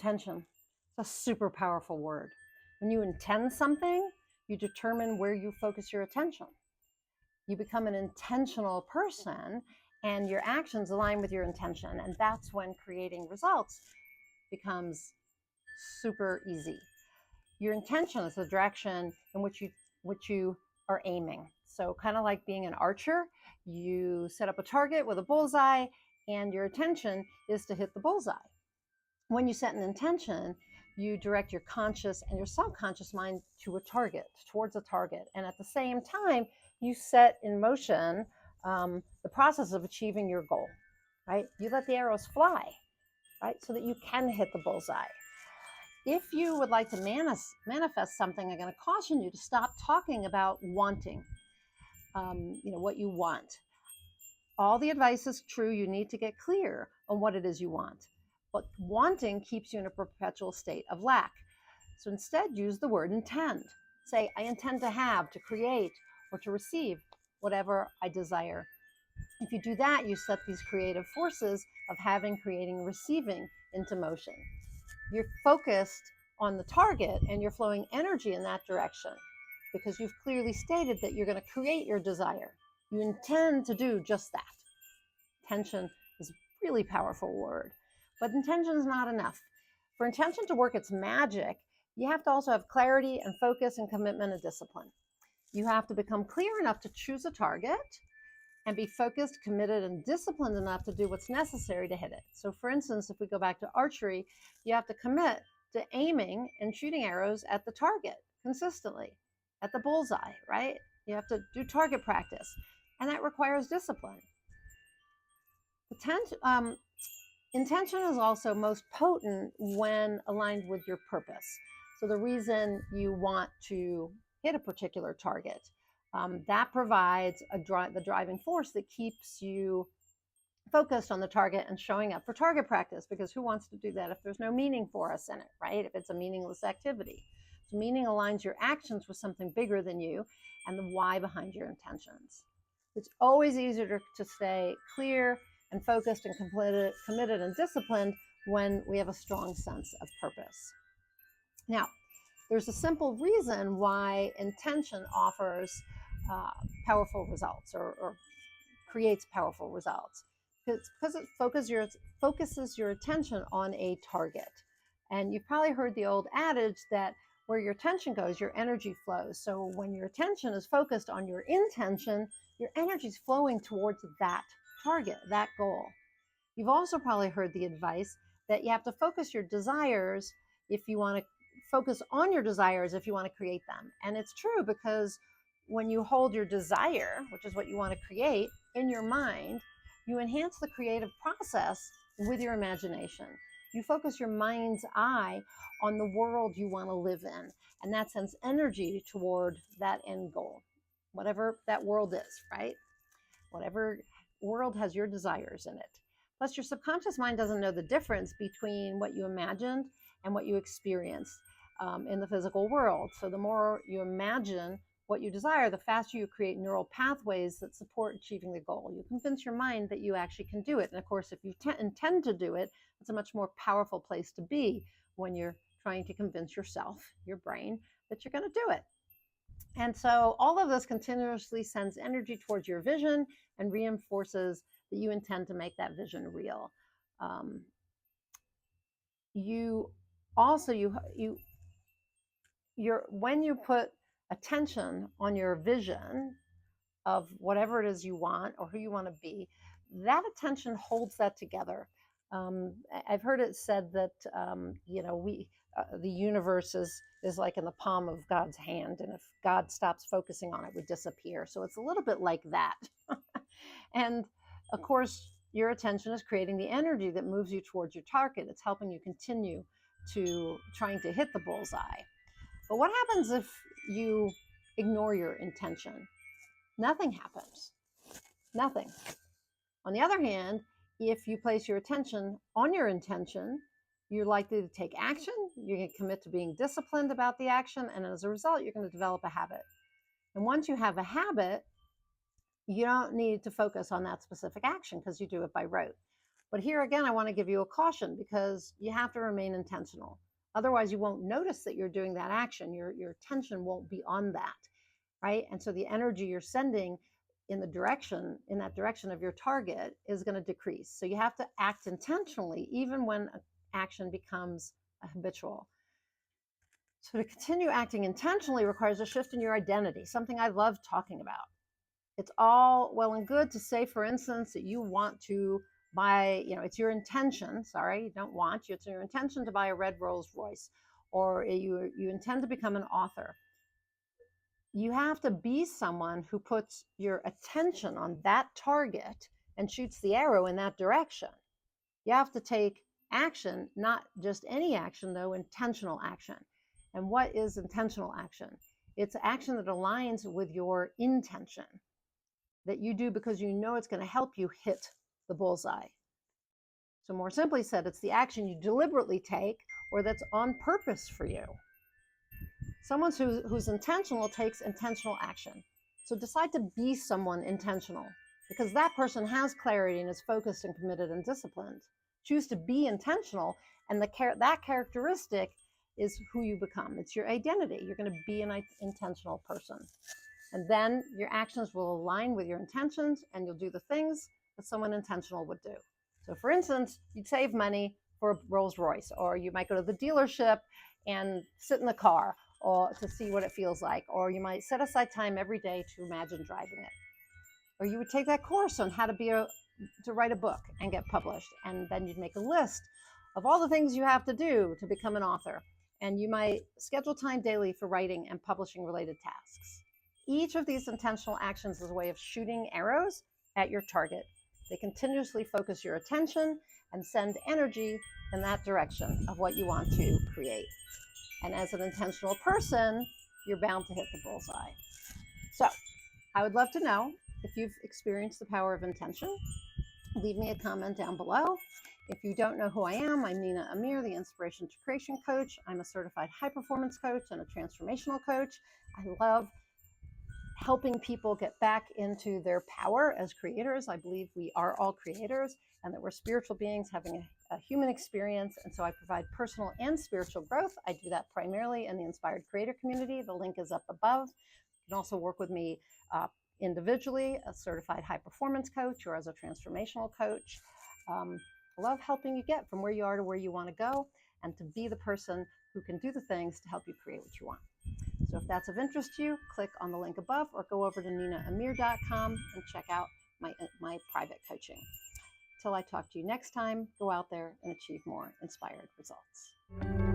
intention. It's a super powerful word. When you intend something, you determine where you focus your attention. You become an intentional person, and your actions align with your intention. And that's when creating results becomes super easy. Your intention is the direction in which you are aiming. So kind of like being an archer, you set up a target with a bullseye, and your intention is to hit the bullseye. When you set an intention, you direct your conscious and your subconscious mind to a target, towards a target. And at the same time, you set in motion the process of achieving your goal, right? You let the arrows fly, right? So that you can hit the bullseye. If you would like to manifest something, I'm going to caution you to stop talking about wanting, what you want. All the advice is true. You need to get clear on what it is you want. But wanting keeps you in a perpetual state of lack. So instead, use the word intend. Say, I intend to have, to create, or to receive whatever I desire. If you do that, you set these creative forces of having, creating, receiving into motion. You're focused on the target and you're flowing energy in that direction because you've clearly stated that you're going to create your desire. You intend to do just that. Intention is a really powerful word, but intention is not enough. For intention to work its magic, you have to also have clarity and focus and commitment and discipline. You have to become clear enough to choose a target and be focused, committed, and disciplined enough to do what's necessary to hit it. So for instance, if we go back to archery, you have to commit to aiming and shooting arrows at the target consistently, at the bullseye, right? You have to do target practice, and that requires discipline. Intention is also most potent when aligned with your purpose. So the reason you want to hit a particular target, that provides the driving force that keeps you focused on the target and showing up for target practice, because who wants to do that if there's no meaning for us in it, right? If it's a meaningless activity. So meaning aligns your actions with something bigger than you and the why behind your intentions. It's always easier to stay clear and focused and committed and disciplined when we have a strong sense of purpose. Now, there's a simple reason why intention offers powerful results or creates powerful results. Because it focuses your attention on a target. And you've probably heard the old adage that where your attention goes, your energy flows. So when your attention is focused on your intention, your energy is flowing towards that target, that goal. You've also probably heard the advice that you have to focus your desires if you want to focus on your desires if you want to create them. And it's true, because when you hold your desire, which is what you want to create, in your mind, you enhance the creative process with your imagination. You focus your mind's eye on the world you want to live in, and that sends energy toward that end goal, whatever that world is, right? Whatever world has your desires in it. Plus, your subconscious mind doesn't know the difference between what you imagined and what you experienced in the physical world. So the more you imagine what you desire, the faster you create neural pathways that support achieving the goal. You convince your mind that you actually can do it. And of course, if you intend to do it, it's a much more powerful place to be when you're trying to convince yourself, your brain, that you're going to do it. And so all of this continuously sends energy towards your vision and reinforces that you intend to make that vision real. When you put attention on your vision of whatever it is you want or who you want to be, that attention holds that together. I've heard it said that the universe is like in the palm of God's hand, and if God stops focusing on it, it would disappear. So it's a little bit like that. And of course, your attention is creating the energy that moves you towards your target. It's helping you continue to trying to hit the bullseye. But what happens if you ignore your intention? Nothing happens. Nothing. On the other hand, if you place your attention on your intention, you're likely to take action, you're going to commit to being disciplined about the action, and as a result, you're going to develop a habit. And once you have a habit, you don't need to focus on that specific action because you do it by rote. But here again, I want to give you a caution because you have to remain intentional. Otherwise, you won't notice that you're doing that action. Your attention won't be on that, right? And so the energy you're sending in that direction of your target is going to decrease. So you have to act intentionally, even when action becomes habitual. So to continue acting intentionally requires a shift in your identity, something I love talking about. It's all well and good to say, for instance, that you want to buy, it's your intention, sorry, you don't want, it's your intention to buy a red Rolls Royce, or you intend to become an author. You have to be someone who puts your attention on that target and shoots the arrow in that direction. You have to take action, not just any action, though, intentional action. And what is intentional action? It's action that aligns with your intention, that you do because you know it's going to help you hit the bullseye. So more simply said, it's the action you deliberately take or that's on purpose for you. Someone who's intentional takes intentional action. So decide to be someone intentional, because that person has clarity and is focused and committed and disciplined. Choose to be intentional, and that characteristic is who you become. It's your identity. You're going to be an intentional person. And then your actions will align with your intentions, and you'll do the things that someone intentional would do. So for instance, you'd save money for a Rolls Royce, or you might go to the dealership and sit in the car or to see what it feels like, or you might set aside time every day to imagine driving it. Or you would take that course on how to write a book and get published, and then you'd make a list of all the things you have to do to become an author, and you might schedule time daily for writing and publishing related tasks. Each of these intentional actions is a way of shooting arrows at your target. They continuously focus your attention and send energy in that direction of what you want to create. And as an intentional person, you're bound to hit the bullseye. So I would love to know if you've experienced the power of intention. Leave me a comment down below. If you don't know who I am, I'm Nina Amir, the Inspiration to Creation Coach. I'm a certified high performance coach and a transformational coach. I love helping people get back into their power as creators. I believe we are all creators and that we're spiritual beings having a human experience. And so I provide personal and spiritual growth. I do that primarily in the Inspired Creator community. The link is up above. You can also work with me individually, a certified high performance coach or as a transformational coach. I love helping you get from where you are to where you want to go and to be the person who can do the things to help you create what you want. So if that's of interest to you, click on the link above or go over to ninaamir.com and check out my private coaching. Till I talk to you next time, go out there and achieve more inspired results.